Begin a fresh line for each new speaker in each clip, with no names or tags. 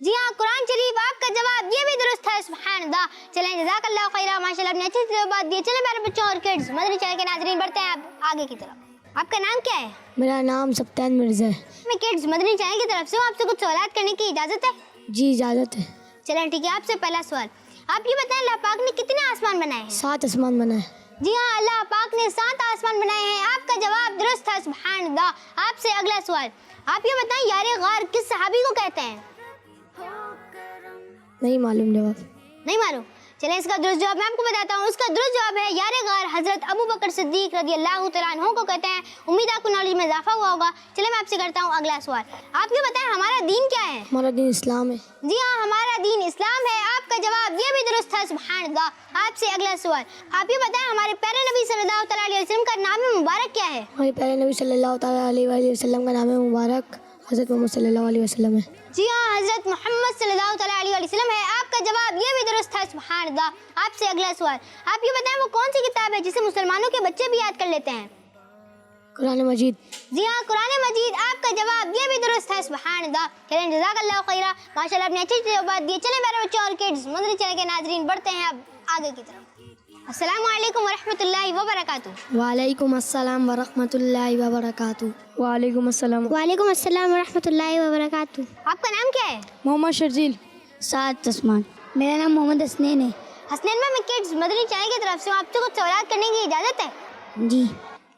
جی ہاں قرآن شریف آپ کا جواب یہ بھی درست ہے، سبحان اللہ. چلیں جزاک اللہ خیرہ، ماشاءاللہ آپ نے اچھی سی بات دی. چلیں پیارے بچوں اور کڈز مدنی چینل کے ناظرین بڑھتے ہیں آپ آگے کی طرف. آپ کا نام کیا ہے؟
میرا نام سبتین مرزا ہے.
میں کڈز مدنی چینل کی طرف سے ہوں، آپ سے کچھ سوالات کرنے کی اجازت ہے؟
جی اجازت ہے.
چلیں ٹھیک ہے. آپ سے پہلا سوال، آپ یہ بتائیں اللہ پاک نے کتنے آسمان بنائے ہیں؟
7 آسمان بنا ہے.
جی ہاں اللہ پاک نے 7 آسمان بنائے ہیں. آپ کا جواب درست ہے، سبحان اللہ. آپ سے اگلا سوال، آپ یہ بتائیں یار غار کس صحابی کو کہتے ہیں؟
نہیں معلوم جواب.
نہیں معلوم. چلیں اس کا درست جواب میں آپ کو بتاتا ہوں. اس کا درست جواب ہے یار غار حضرت ابو بکر صدیق رضی اللہ تعالیٰ عنہ کو کہتے ہیں. امید آپ کو نالج میں اضافہ ہوا ہوگا. چلیں میں آپ سے کرتا ہوں اگلا سوال. آپ یہ بتائیں ہمارا دین کیا ہے؟
ہمارا دین اسلام ہے.
جی ہاں ہمارا دین اسلام ہے. آپ کا جواب یہ بھی درست ہے، سبحان اللہ. آپ سے اگلا سوال، آپ یہ بتائیں ہمارے پیارے نبی صلی اللہ تعالیٰ علیہ وسلم کا نام مبارک کیا ہے؟
ہمارے پیارے نبی صلی اللہ تعالیٰ علیہ وآلہ وسلم کا نام مبارک حضرت محمد صلی اللہ علیہ وسلم ہے.
جی ہاں حضرت محمد صلی اللہ تعالیٰ علیہ وسلم ہے. آپ کا جواب یہ بھی درست ہے، سبحان اللہ. آپ سے اگلا سوال، آپ یہ بتائیں وہ کون سی کتاب ہے جسے مسلمانوں کے بچے بھی یاد کر لیتے ہیں؟
قرآن مجید.
جی ہاں قرآن مجید. آپ کا جواب یہ بھی درست ہے، سبحان اللہ. چلیں جزاک اللہ خیرہ، ماشاءاللہ آپ نے اچھی بات دی. چلیں میرے بچوں اور کڈز مدنی چینل کے ناظرین بڑھتے ہیں اب آگے کی طرف. السلام علیکم ورحمۃ اللہ وبرکاتہ.
وعلیکم السلام ورحمۃ اللہ وبرکاتہ.
وعلیکم السلام.
وعلیکم السلام ورحمۃ اللہ وبرکاتہ. آپ کا نام کیا ہے؟
محمد شرجیل.
7 آسمان. میرا نام محمد حسنین ہے.
حسنین میں کڈز مدنی چینل کی طرف سے آپ سے کچھ سوالات کرنے کی اجازت ہے؟
جی.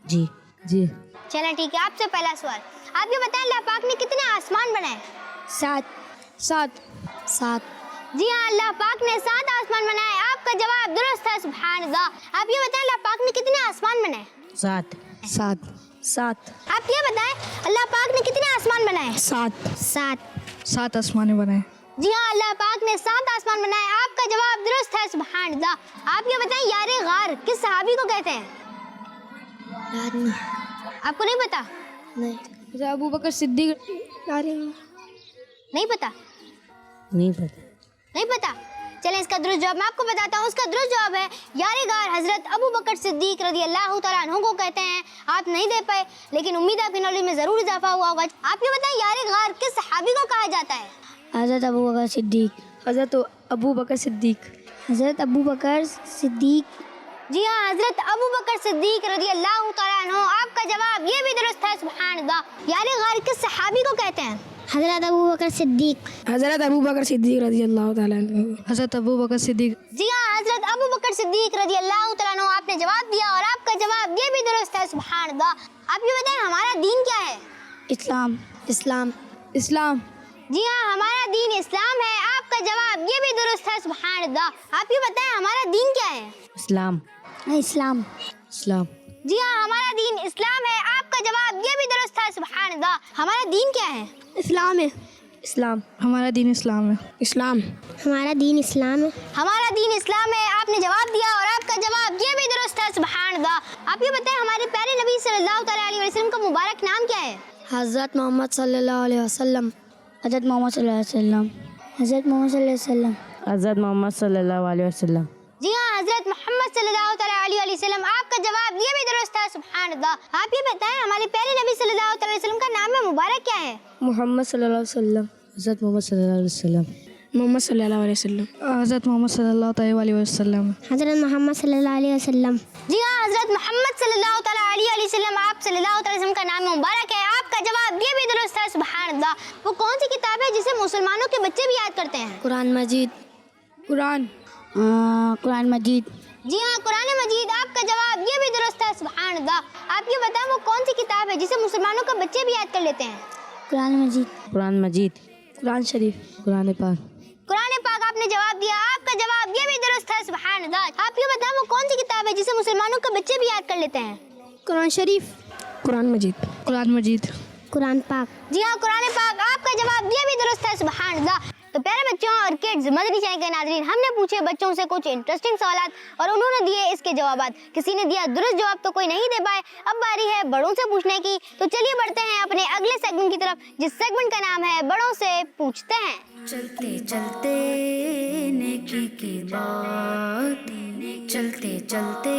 جی جی.
چلیں ٹھیک ہے. آپ سے پہلا سوال، آپ یہ بتائیں اللہ پاک نے کتنے آسمان بنائے؟
7.
جی ہاں اللہ پاک نے 7 آسمان بنائے. آپ کا جواب درست ہے، سبحان اللہ. آپ یہ بتائیں اللہ پاک نے کتنے آسمان بنائے؟
7.
آپ یہ بتائیں اللہ پاک نے کتنے آسمان بنائے؟
7 آسمانے بنائے.
جی ہاں اللہ پاک نے 7 آسمان بنائے. آپ کا جواب درست ہے، سبحان اللہ. آپ یہ بتائیں یار غار کس صحابی کو کہتے ہیں؟ آپ کو نہیں پتا؟
نہیں.
ابو بکر صدیق.
نہیں پتا؟
نہیں پتا.
چلیں اس کا درست جواب میں آپ کو بتاتا ہوں. اس کا درست جواب ہے یار غار حضرت ابو بکر صدیق رضی اللہ تعالیٰ عنہ کو کہتے ہیں. آپ نہیں دے پائے لیکن امید ہے آپ کی نالج میں ضرور اضافہ ہوا ہوگا. آپ یہ بتائیں یار غار کس صحابی کو کہا جاتا ہے؟
حضرت ابو بکر صدیق.
حضرت ابو بکر صدیق.
حضرت ابو بکر صدیق.
جی ہاں حضرت ابو بکر صدیق رضی اللہ تعالیٰ عنہ. آپ کا جواب یہ بھی درست ہے، سبحان اللہ. یار غار کس صحابی کو کہتے ہیں؟
حضرت ابو بکر صدیق.
حضرت ابو بکر صدیق رضی اللہ تعالیٰ عنہ. حضرت ابو بکر صدیق.
جی ہاں حضرت ابو بکر صدیق رضی اللہ تعالیٰ عنہ. آپ نے جواب دیا اور آپ کا جواب یہ بھی درست ہے، سبحان اللہ. آپ یہ بتائیں ہمارا دین کیا ہے؟
اسلام.
جی ہاں ہمارا دین اسلام ہے. آپ کا جواب یہ بھی درست ہے، سبحان اللہ. آپ یہ بتائیں ہمارا دین کیا ہے؟
اسلام.
جی ہاں ہمارا دین اسلام ہے. آپ کا جواب یہ بھی درست ہے، سبحان اللہ. ہمارا دین کیا ہے؟
اسلام. ہمارا دین اسلام ہے.
ہمارا دین اسلام ہے.
ہمارا دین اسلام ہے. آپ نے جواب دیا اور آپ کا جواب یہ بھی درست ہے، سبحان اللہ. آپ یہ بتائیں ہمارے پیارے نبی صلی اللہ تعالیٰ علیہ وسلم کا مبارک نام کیا ہے؟
حضرت محمد صلی اللہ علیہ وسلم. حضرت محمد صلی اللہ علیہ وسلم. حضرت محمد صلی اللہ علیہ وسلم.
حضرت محمد صلی اللہ علیہ وسلم.
جی ہاں حضرت محمد صلی اللہ تعالیٰ علیہ وسلم. آپ کا جواب یہ بھی درست ہے، سبحان اللہ. آپ یہ بتائیں ہمارے پیارے نبی صلی اللہ تعالیٰ علیہ وسلم کا نام مبارک کیا ہے؟
محمد صلی اللہ علیہ وسلم. حضرت محمد صلی اللہ علیہ وسلم.
محمد صلی اللہ علیہ وسلم.
حضرت محمد صلی اللہ علیہ وسلم.
حضرت محمد صلی اللہ علیہ وسلم.
جی ہاں حضرت محمد صلی اللہ تعالیٰ علیہ وسلم. آپ صلی اللہ تعالیٰ وسلم کا نام مبارک ہے. آپ کا جواب یہ بھی درست ہے، سبحان اللہ. وہ کون سی کتاب ہے جسے مسلمانوں کے بچے بھی یاد کرتے ہیں؟
قرآن مجید. قرآن مجید.
جی ہاں قرآن مجید. آپ کا جواب یہ بھی درست ہے، سبحان اللہ. آپ یہ بتائیں وہ کون سی کتاب ہے جسے مسلمانوں کے بچے بھی یاد کر لیتے ہیں؟
قرآن مجید.
قرآن شریف. قرآن پاک.
قرآن پاک. آپ نے جواب دیا. آپ کا جواب یہ بھی درست ہے، سبحان اللہ. آپ یہ بتائیں وہ کون سی کتاب ہے جسے مسلمانوں کے بچے بھی یاد کر لیتے ہیں؟
قرآن شریف.
قرآن مجید.
قرآن پاک.
جی ہاں قرآن پاک. آپ کا جواب یہ بھی درست ہے، سبحان اللہ. تو پیارے بچوں اور کڈز مدنی چینل کے ناظرین، ہم نے پوچھے بچوں سے کچھ انٹرسٹنگ سوالات اور انہوں نے دیے اس کے جوابات. کسی نے دیا درست جواب تو کوئی نہیں دے پائے. اب باری ہے بڑوں سے پوچھنے کی. تو چلیے بڑھتے ہیں اپنے اگلے سیگمنٹ کی طرف، جس سیگمنٹ کا نام ہے بڑوں سے پوچھتے ہیں.
چلتے چلتے نیکی کی بات، چلتے چلتے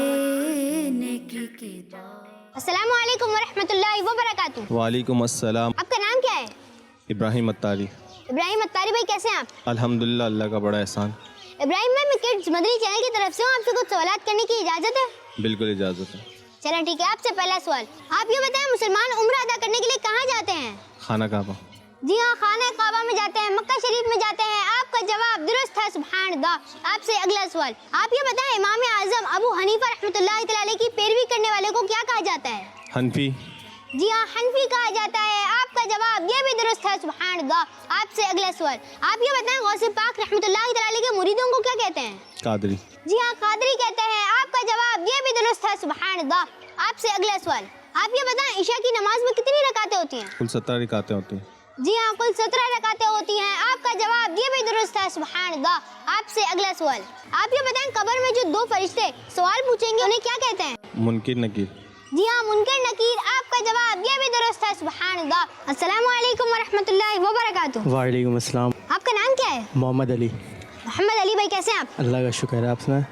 نیکی کی بات.
السلام علیکم ورحمۃ اللہ وبرکاتہ.
وعلیکم السلام.
آپ کا نام کیا ہے؟
ابراہیم اتاری.
ابراہیم اتاری بھائی کیسے ہیں آپ؟
الحمدللہ اللہ کا بڑا احسان.
ابراہیم بھائی میں کڈز مدنی چینل کی طرف سے ہوں, آپ سے کچھ سوالات کرنے کی اجازت ہے؟
بالکل اجازت ہے.
چلیں ٹھیک ہے, آپ سے پہلا سوال, آپ یہ بتائیں مسلمان عمرہ ادا کرنے کے لیے کہاں جاتے ہیں؟
خانہ کعبہ.
جی ہاں, خانہ کعبہ میں جاتے ہیں, مکہ شریف میں جاتے ہیں. آپ کا جواب درست ہے, سبحان اللہ. آپ سے اگلا سوال, آپ یہ بتائیں امام اعظم ابو حنیفہ رحمۃ اللہ تعالی علیہ کی پیروی کرنے والے کو کیا کہا جاتا ہے؟
حنفی.
جی ہاں, حنفی کہا جاتا ہے. آپ کا جواب یہ بھی درست ہے, سبحان اللہ. آپ سے اگلا سوال, آپ یہ بتائیں غوث پاک رحمۃ اللہ تعالی علیہ کے مریدوں کو کیا کہتے ہیں؟
قادری.
جی ہاں, قادری کہتے ہیں. آپ کا جواب یہ بھی درست ہے, سبحان اللہ. آپ سے اگلا سوال, آپ یہ بتائیں عشاء کی نماز میں کتنی رکعتیں ہوتی ہیں؟
کل 17 رکعتیں ہوتی ہیں.
جی ہاں, کل 17 رکعتیں ہوتی ہیں. آپ کا جواب یہ بھی درست ہے, سبحان اللہ. آپ سے اگلا سوال, آپ یہ بتائیں قبر میں جو دو فرشتے سوال پوچھیں گے انہیں کیا کہتے ہیں؟
منکر نکیر.
جی ہاں, منکر نکیر. آپ کا جواب یہ بھی درست ہے, سبحان اللہ. السلام علیکم ورحمۃ اللہ وبرکاتہ.
وعلیکم السلام.
آپ کا نام کیا ہے؟
محمد علی.
محمد علی بھائی کیسے ہیں آپ؟
اللہ کا شکر ہے, آپ سنائیں.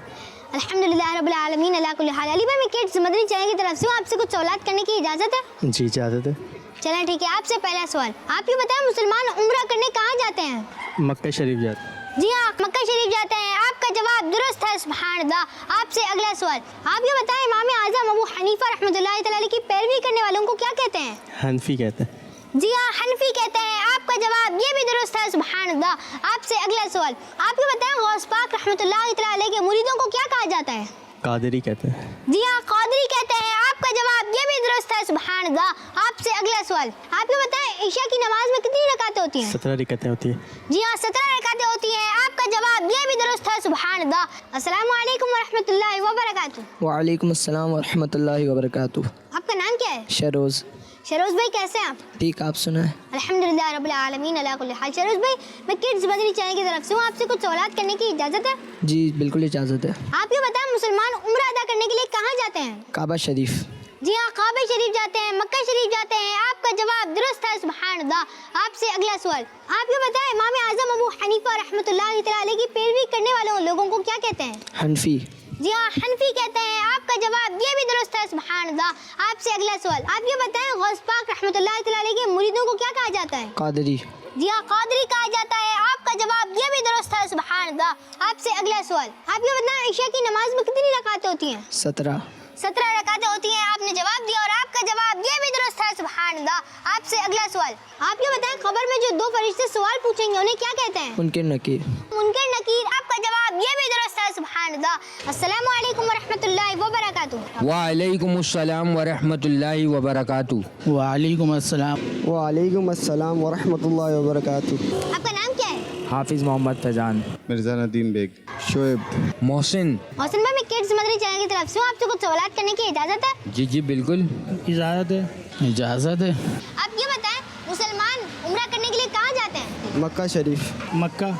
الحمدللہ رب العالمین علی کل حال. علی بھائی میں کڈز مدنی چینل کی طرف سے ہوں, آپ سے کچھ سوالات کرنے کی اجازت ہے؟
جی اجازت ہے.
چلیں ٹھیک ہے, آپ سے پہلا سوال, آپ یہ بتائیں مسلمان عمرہ کرنے کہاں جاتے ہیں؟
مکہ شریف جاتے.
جی ہاں, مکہ شریف جاتے ہیں. آپ کا جواب درست ہے, سبحان اللہ. آپ سے اگلا سوال, آپ یہ بتائیں امام اعظم ابو حنیفہ رحمۃ اللہ تعالی علیہ کی پیروی کرنے والوں کو کیا کہتے ہیں؟
حنفی کہتے ہیں.
جی ہاں, حنفی کہتے ہیں. آپ کا جواب یہ بھی درست ہے, سبحان اللہ. آپ سے اگلا سوال, آپ یہ بتائیں غوث پاک رحمۃ اللہ تعالی علیہ کے مریدوں کو کیا کہا جاتا ہے؟
قادری کہتے ہیں.
جی ہاں, قادری کہتے ہیں. آپ کا جواب یہ بھی درست ہے, سبحان اللہ. آپ سے اگلا سوال, آپ یہ بتائیں عشاء کی نماز میں کتنی رکعتیں ہوتی ہیں؟
17 رکعتیں ہوتی ہیں.
جی ہاں, 17 رکعتیں ہوتی ہیں. آپ کا جواب یہ بھی درست ہے, سبحان اللہ. السلام علیکم ورحمۃ اللہ وبرکاتہ.
وعلیکم السلام ورحمۃ اللہ وبرکاتہ.
آپ کا نام کیا ہے؟
شروز.
شروز بھائی کیسے ہیں آپ؟
ٹھیک, آپ سنائیں.
الحمدللہ رب العالمین علی کل حال. شروز بھائی میں کڈز مدنی چینل کی طرف سے ہوں, آپ سے کچھ سوالات کرنے کی اجازت ہے؟
جی بالکل اجازت ہے.
آپ یہ بتائیں مسلمان عمرہ ادا کرنے کے لیے کہاں جاتے ہیں؟
کعبہ شریف.
جی ہاں, کعبہ شریف جاتے ہیں, مکہ شریف جاتے ہیں. آپ کا جواب درست ہے, سبحان اللہ. آپ سے اگلا سوال, آپ یہ بتائیں امام اعظم ابو حنیفہ رحمۃ اللہ تعالی علیہ کی پیروی کرنے والے لوگوں کو کیا کہتے ہیں؟
حنفی.
جی ہاں, حنفی کہتے ہیں. آپ کا جواب یہ بھی درست ہے, سبحان اللہ. آپ سے اگلا سوال, آپ یہ بتائیں غوث پاک رحمۃ اللہ تعالی علیہ کے مریدوں کو کیا کہا جاتا ہے؟
قادری.
جی ہاں, قادری کہا جاتا ہے. آپ کا جواب یہ بھی درست ہے, سبحان اللہ. آپ سے اگلا سوال, آپ یہ بتائیں عشاء کی نماز میں کتنی رکعتیں ہوتی ہیں؟
17.
17 رکعتیں ہوتی ہیں. آپ نے جواب دیا اور آپ کا جواب یہ بھی درست ہے, سبحان اللہ. آپ سے اگلا سوال, آپ یہ بتائیں قبر میں جو دو فرشتے سوال پوچھیں گے انہیں کیا کہتے ہیں؟
منکر نکیر.
منکر نکیر. آپ کا جواب یہ بھی درست ہے, سبحان اللہ. السلام علیکم ورحمۃ اللہ وبرکاتہ.
وعلیکم السلام ورحمۃ اللہ وبرکاتہ.
وعلیکم السلام.
وعلیکم السلام ورحمۃ اللہ وبرکاتہ.
آپ کا نام کیا ہے؟
حافظ محمد فیضان.
مرزا ندیم بیگ.
شعیب.
محسن.
محسن بھائی میں کڈز مدنی چینل کی طرف سے ہوں, آپ سے کچھ سوالات کرنے کی اجازت ہے؟
جی جی بالکل
اجازت ہے.
اجازت ہے.
آپ یہ بتائیں مسلمان عمرہ کرنے کے لیے کہاں جاتے ہیں؟
مکہ شریف.
مکہ.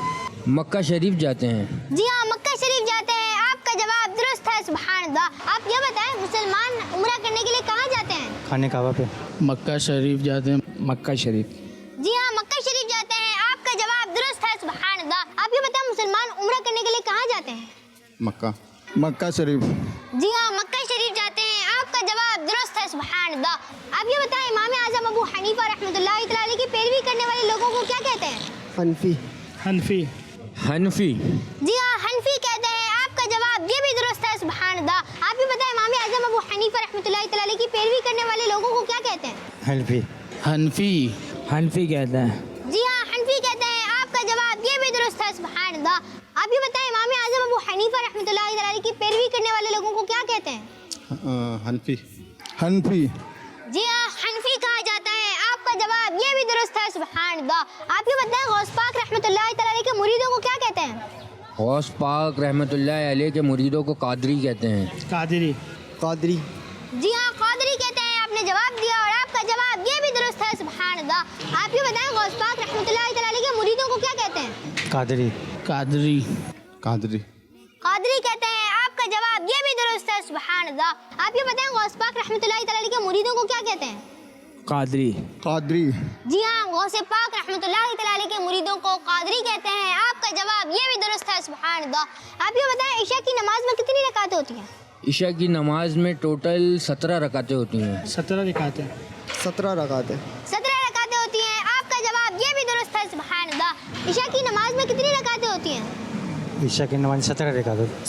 مکہ شریف جاتے ہیں.
جی ہاں, مکہ شریف جاتے ہیں. آپ کا جواب درست ہے, سبحان اللہ. آپ یہ بتائیں مسلمان عمرہ کرنے کے لیے کہاں جاتے ہیں؟
خانہ کعبہ پہ.
مکہ شریف جاتے ہیں.
مکہ شریف.
جی ہاں, مکہ شریف جاتے ہیں. آپ کا جواب درست ہے, سبحان اللہ. آپ یہ بتائیں مسلمان عمرہ کرنے کے لیے کہاں جاتے ہیں؟
مکہ.
مکہ شریف.
جی ہاں, مکہ شریف جاتے ہیں. آپ کا جواب درست ہے, سبحان اللہ. آپ یہ بتائیں امام اعظم ابو حنیفہ رحمۃ اللہ تعالی علیہ کی پیروی کرنے والے لوگوں کو کیا کہتے ہیں؟
حنفی.
حنفی.
حنفی.
جی ہاں, حنفی کہتے ہیں. آپ کا جواب یہ بھی درست ہے, سبحان اللہ. آپ یہ بتائیں امام اعظم ابو حنیفہ رحمۃ اللہ تعالی علیہ کی پیروی کرنے والے لوگوں کو کیا کہتے ہیں؟
حنفی.
حنفی.
حنفی کہتے ہیں.
جی ہاں, حنفی کہتے ہیں. آپ کا جواب یہ بھی درست ہے, سبحان اللہ. آپ یہ بتائیں امام اعظم ابو حنیفہ رحمۃ اللہ تعالی علیہ کی پیروی کرنے والے لوگوں کو کیا کہتے ہیں؟
حنفی.
حنفی.
جی ہاں, حنفی کہا جاتا ہے. آپ کا جواب یہ بھی درست ہے, سبحان اللہ. آپ یہ بتائیں غوث پاک رحمۃ اللہ تعالی علیہ کے مریدوں کو کیا کہتے ہیں؟
غوث پاک رحمۃ اللہ علیہ کے مریدوں کو قادری کہتے ہیں.
قادری.
قادری.
جی ہاں, قادری کہتے ہیں. آپ نے جواب دیا اور آپ کا جواب یہ بھی درست ہے, سبحان اللہ. آپ یہ بتائیں غوث پاک رحمۃ اللہ تعالی علیہ کے مریدوں کو کیا کہتے ہیں؟
قادری.
قادری.
قادری.
قادری کہتے ہیں. آپ کا جواب یہ بھی درست ہے, سبحان اللہ. آپ یہ بتائیں غوث پاک رحمۃ اللہ تعالی علیہ کے مریدوں کو کیا کہتے ہیں؟
قادری.
قادری.
جی ہاں, غوث پاک رحمۃ اللہ تعالی علیہ کے مریدوں کو قادری کہتے ہیں. آپ کا جواب یہ بھی درست ہے, سبحان اللہ. آپ یہ بتائیں عشاء کی نماز میں کتنی رکعتیں ہوتی ہیں؟
عشاء کی نماز میں ٹوٹل 17 رکعتیں ہوتی ہیں.
17 رکعتیں.
17 رکعتیں.
17 رکعتیں ہوتی ہیں. آپ کا جواب یہ بھی درست ہے, سبحان اللہ. عشاء کی نماز میں کتنی رکعتیں ہوتی ہیں؟
عشاء کی نماز 17 رکعتیں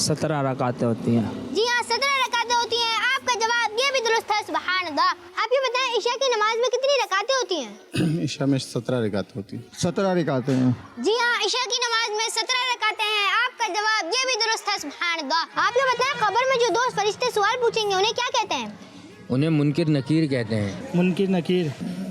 17 رکعتیں ہوتی ہیں.
جی ہاں 17 رکعتیں ہوتی ہیں. آپ کا جواب یہ بھی درست ہے. سبحان اللہ. آپ یہ بتائیں عشاء کی نماز میں کتنی رکعتیں ہوتی ہیں؟
عشاء میں 17 رکعت ہوتی ہیں.
17 رکعتیں ہیں.
جی ہاں عشاء کی نماز میں 17 رکعتیں ہیں. آپ کا جواب یہ بھی درست ہے. سبحان اللہ. آپ یہ بتائیں قبر میں جو دو فرشتے سوال پوچھیں گے انہیں کیا کہتے ہیں؟
انہیں منکر نکیر کہتے ہیں.
منکر نکیر.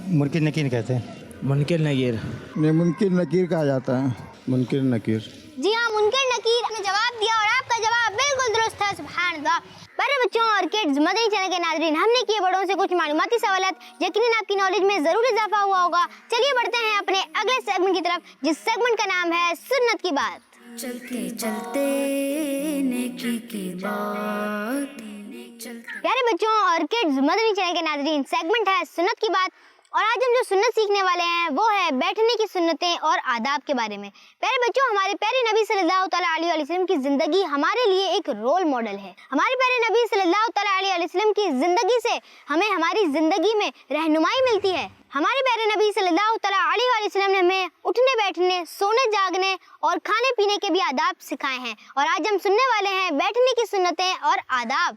منکر نکیر کہتے ہیں. منکر نکیر.
انہیں منکر نکیر کہا جاتا ہے.
منکر نکیر.
جی ہاں منکر نکیر نے جواب دیا اور آپ کا جواب بالکل درست ہے. سبحان اللہ. پیارے بچوں اور کڈز مدنی چینل کے ناظرین، ہم نے کیے بڑوں سے کچھ معلوماتی سوالات، یقیناً آپ کی نالج میں ضرور اضافہ ہوا ہوگا. چلیے بڑھتے ہیں اپنے اگلے سیگمنٹ کی طرف، جس سیگمنٹ کا نام ہے سنت کی بات.
چلتے چلتے نیکی کی بات.
پیارے بچوں اور کڈز مدنی چینل کے ناظرین، سیگمنٹ ہے سنت کی بات، اور آج ہم جو سنت سیکھنے والے ہیں وہ ہے بیٹھنے کی سنتیں اور آداب کے بارے میں. پیارے بچوں، ہمارے پیارے نبی صلی اللہ تعالیٰ علیہ وسلم کی زندگی ہمارے لیے ایک رول ماڈل ہے. ہمارے پیارے نبی صلی اللہ تعالیٰ علیہ وسلم کی زندگی سے ہمیں ہماری زندگی میں رہنمائی ملتی ہے. ہمارے پیارے نبی صلی اللہ تعالیٰ علیہ وسلم نے ہمیں اٹھنے بیٹھنے، سونے جاگنے اور کھانے پینے کے بھی آداب سکھائے ہیں، اور آج ہم سننے والے ہیں بیٹھنے کی سنتیں اور آداب.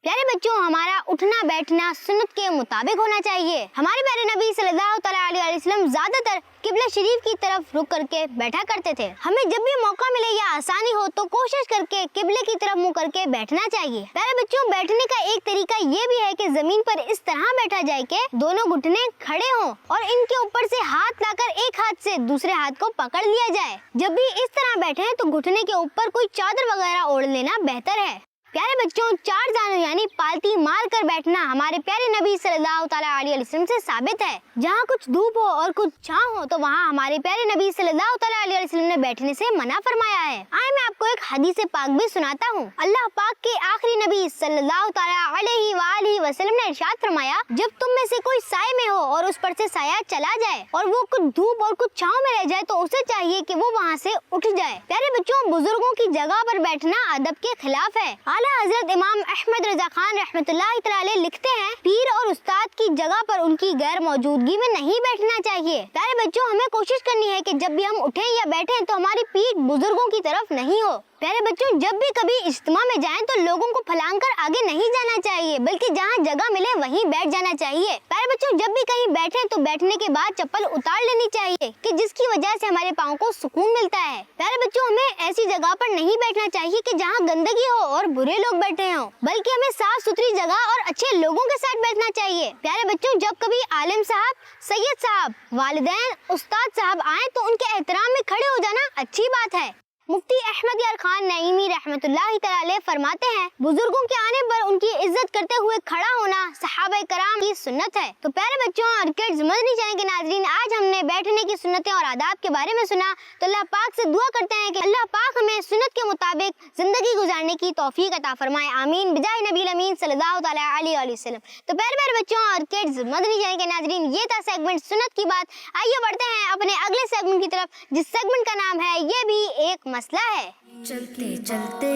پیارے بچوں، ہمارا اٹھنا بیٹھنا سنت کے مطابق ہونا چاہیے. ہمارے پیارے نبی صلی اللہ تعالیٰ علیہ وسلم زیادہ تر قبلہ شریف کی طرف رک کر کے بیٹھا کرتے تھے. ہمیں جب بھی موقع ملے یا آسانی ہو تو کوشش کر کے قبلے کی طرف منہ کر کے بیٹھنا چاہیے. پیارے بچوں، بیٹھنے کا ایک طریقہ یہ بھی ہے کہ زمین پر اس طرح بیٹھا جائے کہ دونوں گھٹنے کھڑے ہوں اور ان کے اوپر سے ہاتھ لا کر ایک ہاتھ سے دوسرے ہاتھ کو پکڑ لیا جائے. جب بھی اس طرح بیٹھیں تو گھٹنے کے اوپر کوئی چادر وغیرہ اوڑھ لینا بہتر ہے. پیارے بچوں، چار زانو یعنی پالتی مار کر بیٹھنا ہمارے پیارے نبی صلی اللہ تعالیٰ علیہ وسلم سے ثابت ہے. جہاں کچھ دھوپ ہو اور کچھ چھاؤں ہو تو وہاں ہمارے پیارے نبی صلی اللہ تعالیٰ علیہ وسلم نے بیٹھنے سے منع فرمایا ہے. آئے میں آپ کو ایک حدیث پاک بھی سناتا ہوں. اللہ پاک کے آخری نبی صلی اللہ تعالیٰ علیہ وآلہ وسلم نے ارشاد فرمایا، جب تم میں سے کوئی سائے میں ہو اور اس پر سے سایہ چلا جائے اور وہ کچھ دھوپ اور کچھ چھاؤں میں رہ جائے تو اسے چاہیے کہ وہ وہاں سے اٹھ جائے. پیارے بچوں، بزرگوں کی جگہ پر بیٹھنا ادب کے خلاف ہے. حضرت امام احمد رضا خان رحمۃ اللہ تعالی لکھتے ہیں، پیر اور استاد کی جگہ پر ان کی غیر موجودگی میں نہیں بیٹھنا چاہیے. پیارے بچوں، ہمیں کوشش کرنی ہے کہ جب بھی ہم اٹھیں یا بیٹھیں تو ہماری پیٹھ بزرگوں کی طرف نہیں ہو. پیارے بچوں، جب بھی کبھی اجتماع میں جائیں تو لوگوں کو پھلانگ کر آگے نہیں جانا چاہیے، بلکہ جہاں جگہ ملے وہیں بیٹھ جانا چاہیے. پیارے بچوں، جب بھی کہیں بیٹھیں تو بیٹھنے کے بعد چپل اتار لینی چاہیے کہ جس کی وجہ سے ہمارے پاؤں کو سکون ملتا ہے. پیارے بچوں، ہمیں ایسی جگہ پر نہیں بیٹھنا چاہیے کہ جہاں گندگی ہو اور برے لوگ بیٹھے ہوں، بلکہ ہمیں صاف ستھری جگہ اور اچھے لوگوں کے ساتھ بیٹھنا چاہیے. پیارے بچوں، جب کبھی عالم صاحب، سید صاحب، والدین، استاد صاحب آئیں تو ان کے احترام میں کھڑے ہو جانا اچھی بات ہے. مفتی احمد یار خان نعیمی رحمۃ اللہ تعالی فرماتے ہیں، بزرگوں کے آنے پر ان کی عزت کرتے ہوئے کھڑا ہونا صحابہ کرام کی سنت ہے. تو پیارے بچوں اور کڈز مدنی چینل کے ناظرین، آج ہم نے بیٹھنے کی سنتیں اور آداب کے بارے میں سنا. تو اللہ پاک سے دعا کرتے ہیں کہ اللہ پاک ہمیں سنت کے مطابق زندگی گزارنے کی توفیق عطا فرمائے. آمین بجاہ نبی الامین صلی اللہ تعالیٰ علیہ وسلم. تو پیارے بچوں اور کڈز مدنی چینل کے ناظرین، یہ تھا سیگمنٹ سنت کی بات. آئیے بڑھتے ہیں اپنے اگلے سیگمنٹ کی طرف، جس سیگمنٹ کا نام ہے یہ بھی ایک مسئلہ ہے.
چلتے چلتے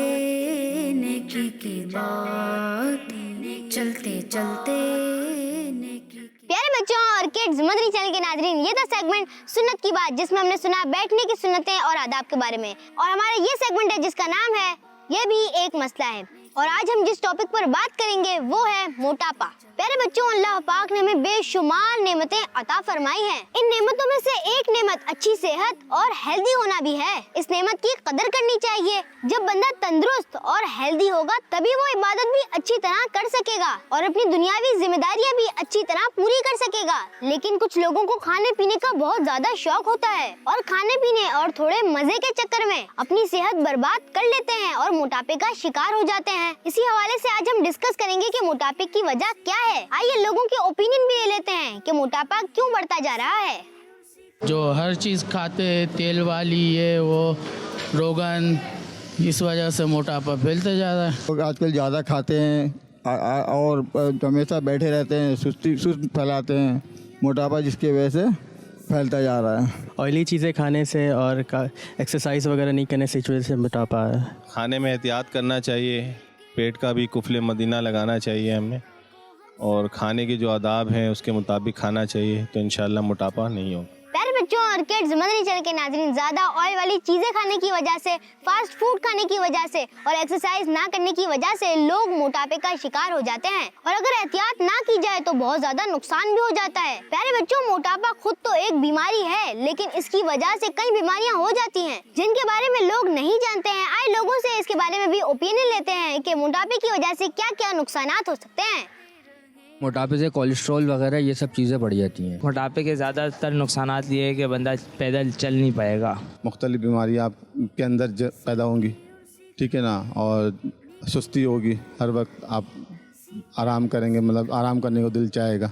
نیکی کی بات. چلتے چلتے نیکی.
پیارے بچوں اور کڈز مدنی چینل کے ناظرین، یہ تھا سیگمنٹ سنت کی بات، جس میں ہم نے سنا بیٹھنے کی سنتیں اور آداب کے بارے میں. اور ہمارا یہ سیگمنٹ ہے جس کا نام ہے یہ بھی ایک مسئلہ ہے. اور آج ہم جس ٹاپک پر بات کریں گے وہ ہے موٹاپا. پیارے بچوں، اللہ پاک نے ہمیں بے شمار نعمتیں عطا فرمائی ہیں. ان نعمتوں میں سے ایک نعمت اچھی صحت اور ہیلدی ہونا بھی ہے. اس نعمت کی قدر کرنی چاہیے. جب بندہ تندرست اور ہیلدی ہوگا تبھی وہ عبادت بھی اچھی طرح کر سکے گا اور اپنی دنیاوی ذمہ داریاں بھی اچھی طرح پوری کر سکے گا. لیکن کچھ لوگوں کو کھانے پینے کا بہت زیادہ شوق ہوتا ہے اور کھانے پینے اور تھوڑے مزے کے چکر میں اپنی صحت برباد کر لیتے ہیں اور موٹاپے کا شکار ہو جاتے ہیں. اسی حوالے سے آج ہم ڈسکس کریں گے کہ موٹاپے کی وجہ کیا ہے. آئیے لوگوں کے اوپینین بھی لے لیتے ہیں کہ موٹاپا کیوں بڑھتا جا رہا ہے.
جو ہر چیز کھاتے ہیں تیل والی یہ وہ روغن، اس وجہ سے موٹاپا پھیلتا جا رہا ہے.
لوگ آج کل زیادہ کھاتے ہیں اور ہمیشہ بیٹھے رہتے ہیں، سست پھیلاتے ہیں. موٹاپا جس کی وجہ سے پھیلتا جا رہا ہے.
آئلی چیزیں کھانے سے اور ایکسرسائز وغیرہ نہیں کرنے سے اس وجہ سے موٹاپا ہے.
کھانے میں احتیاط کرنا چاہیے، پیٹ کا بھی قفل مدینہ لگانا چاہیے ہمیں، اور کھانے کے جو آداب ہیں اس کے مطابق کھانا چاہیے تو انشاءاللہ موٹاپا نہیں ہوگا.
پیارے بچوں اور kids مدنی چینل کے ناظرین، زیادہ آئل والی چیزیں کھانے کی وجہ سے، فاسٹ فوڈ کھانے کی وجہ سے اور ایکسرسائز نہ کرنے کی وجہ سے لوگ موٹاپے کا شکار ہو جاتے ہیں، اور اگر احتیاط نہ کی جائے تو بہت زیادہ نقصان بھی ہو جاتا ہے۔ پیارے بچوں، موٹاپا خود تو ایک بیماری ہے، لیکن اس کی وجہ سے کئی بیماریاں ہو جاتی ہیں جن کے بارے میں لوگ نہیں جانتے ہیں۔ آئے لوگوں سے اس کے بارے میں بھی اوپینین لیتے ہیں کہ موٹاپے کی وجہ سے کیا کیا نقصانات ہو سکتے ہیں۔
موٹاپے سے کولیسٹرول وغیرہ یہ سب چیزیں بڑھ جاتی ہیں۔
موٹاپے کے زیادہ تر نقصانات یہ ہے کہ بندہ پیدل چل نہیں پائے گا،
مختلف بیماریاں آپ کے اندر پیدا ہوں گی، ٹھیک ہے نا، اور سستی ہوگی، ہر وقت آپ آرام کریں گے، مطلب آرام کرنے کو دل چاہے گا،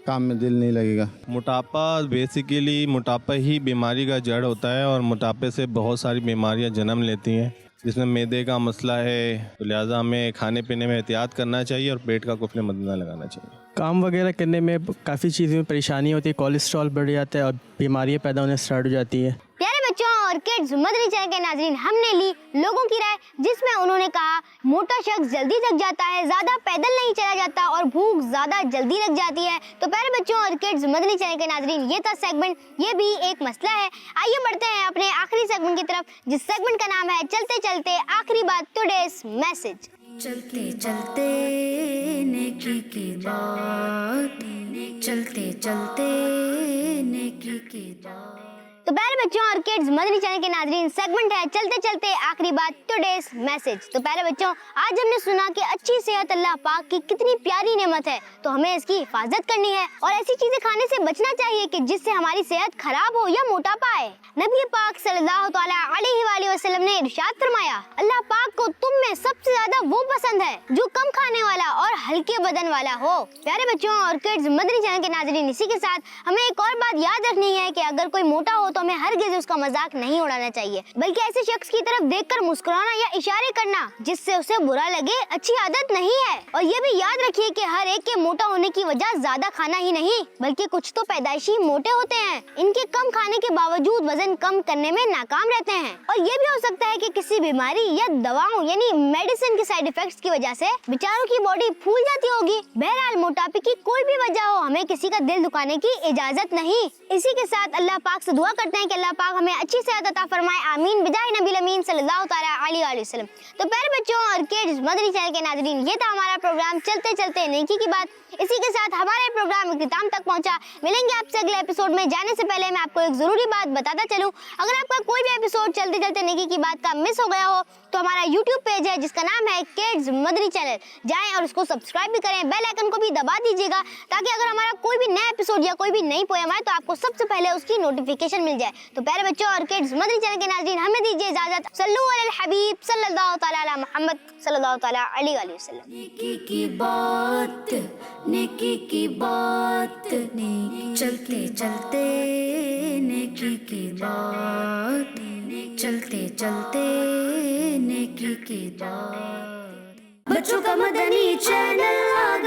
کام میں دل نہیں لگے گا۔ موٹاپا بیسیکلی موٹاپا ہی بیماری کا جڑ ہوتا ہے، اور موٹاپے سے بہت ساری بیماریاں جنم لیتی ہیں، جس میں معدے کا مسئلہ ہے، تو لہٰذا ہمیں کھانے پینے میں احتیاط کرنا چاہیے اور پیٹ کا قفل مدینہ لگانا چاہیے۔
کام وغیرہ کرنے میں کافی چیزوں میں پریشانی ہوتی ہے، کولیسٹرول بڑھ جاتا ہے اور بیماریاں پیدا ہونے اسٹارٹ ہو جاتی ہیں۔
پیارے بچوں اور kids مدنی چینل کے ناظرین، ہم نے لی لوگوں کی رائے، جس میں انہوں نے کہا موٹا شخص جلدی تھک جاتا ہے، زیادہ پیدل نہیں چلا جاتا اور بھوک زیادہ جلدی لگ جاتی ہے۔ تو پیارے بچوں اور kids مدنی چینل کے ناظرین، یہ تھا سیگمنٹ، یہ بھی ایک مسئلہ ہے۔ آئیے بڑھتے ہیں اپنے آخری سیگمنٹ کی طرف، جس سیگمنٹ کا نام ہے چلتے چلتے آخری بات، ٹوڈیز میسج۔
چلتے چلتے نیکی کی بات، چلتے چلتے نیکی کی بات۔
تو پیارے بچوں اور kids مدنی چینل کے ناظرین، سیگمنٹ ہے چلتے چلتے آخری بات، ٹوڈیز میسج۔ تو پیارے بچوں، آج ہم نے سنا کہ اچھی صحت اللہ پاک کی کتنی پیاری نعمت ہے، تو ہمیں اس کی حفاظت کرنی ہے اور ایسی چیزیں کھانے سے بچنا چاہیے کہ جس سے ہماری صحت خراب ہو یا موٹاپا آئے۔ نبی پاک صلی اللہ تعالیٰ علیہ وآلہ وسلم نے ارشاد فرمایا، اللہ پاک کو تم میں سب سے زیادہ وہ پسند ہے جو کم کھانے والا اور ہلکے بدن والا ہو۔ پیارے بچوں اور kids مدنی چینل کے ناظرین، اسی کے ساتھ ہمیں ایک اور بات یاد رکھنی ہے کہ اگر کوئی موٹا ہو تو ہمیں ہرگز اس کا مذاق نہیں اڑانا چاہیے، بلکہ ایسے شخص کی طرف دیکھ کر مسکرانا یا اشارے کرنا جس سے اسے برا لگے اچھی عادت نہیں ہے۔ اور یہ بھی یاد رکھیے کہ ہر ایک کے موٹا ہونے کی وجہ زیادہ کھانا ہی نہیں، بلکہ کچھ تو پیدائشی موٹے ہوتے ہیں، ان کے کم کھانے کے باوجود وزن کم کرنے میں ناکام رہتے ہیں۔ اور یہ بھی ہو سکتا ہے کہ کسی بیماری یا دواؤں یعنی میڈیسن کے سائیڈ ایفیکٹس کی وجہ سے بیچاروں کی باڈی پھول جاتی ہوگی۔ بہرحال موٹاپے کی کوئی بھی وجہ ہو، ہمیں کسی کا دل دکھانے کی اجازت نہیں۔ اسی کے ساتھ اللہ پاک سے دعا کرتے ہیں کہ اللہ پاک ہمیں اچھی صحت عطا فرمائے، آمین، بجائے نبی الامین صلی اللہ تعالیٰ علیہ وآلہ وسلم۔ تو پیارے بچوں اور kids مدنی چینل کے ناظرین، یہ تھا ہمارا پروگرام چلتے چلتے نیکی کی بات۔ اسی کے ساتھ ہمارے پروگرام اختتام تک پہنچا۔ ملیں گے آپ سے اگلے ایپیسوڈ میں۔ جانے سے پہلے میں آپ کو ایک ضروری بات بتاتا چلوں، اگر آپ کا کوئی بھی ایپیسوڈ چلتے چلتے نیکی کی بات کا مس ہو گیا ہو تو ہمارا YouTube پیج ہے جس کا نام ہے kids مدنی چینل، جائیں اور اس کو سبسکرائب بھی کریں، بیل آئیکن کو بھی دبا دیجیے گا تاکہ اگر ہمارا کوئی بھی نیا ایپیسوڈ یا کوئی بھی نئی پویم آئے تو آپ کو سب سے پہلے اس کی نوٹیفیکیشن مل جائے۔ تو پیارے بچوں اور kids مدنی چینل کے ناظرین، ہمیں دیجیے اجازت۔ صلو علی الحبیب صلی اللہ تعالیٰ علی محمد صلی اللہ تعالیٰ علیہ وآلہ وسلم۔
نیکی کی بات، نیکی کی بات، چلتے چلتے نیکی کی بات، چلتے چلتے نیکی کی بات۔ بچوں کا مدنی چینل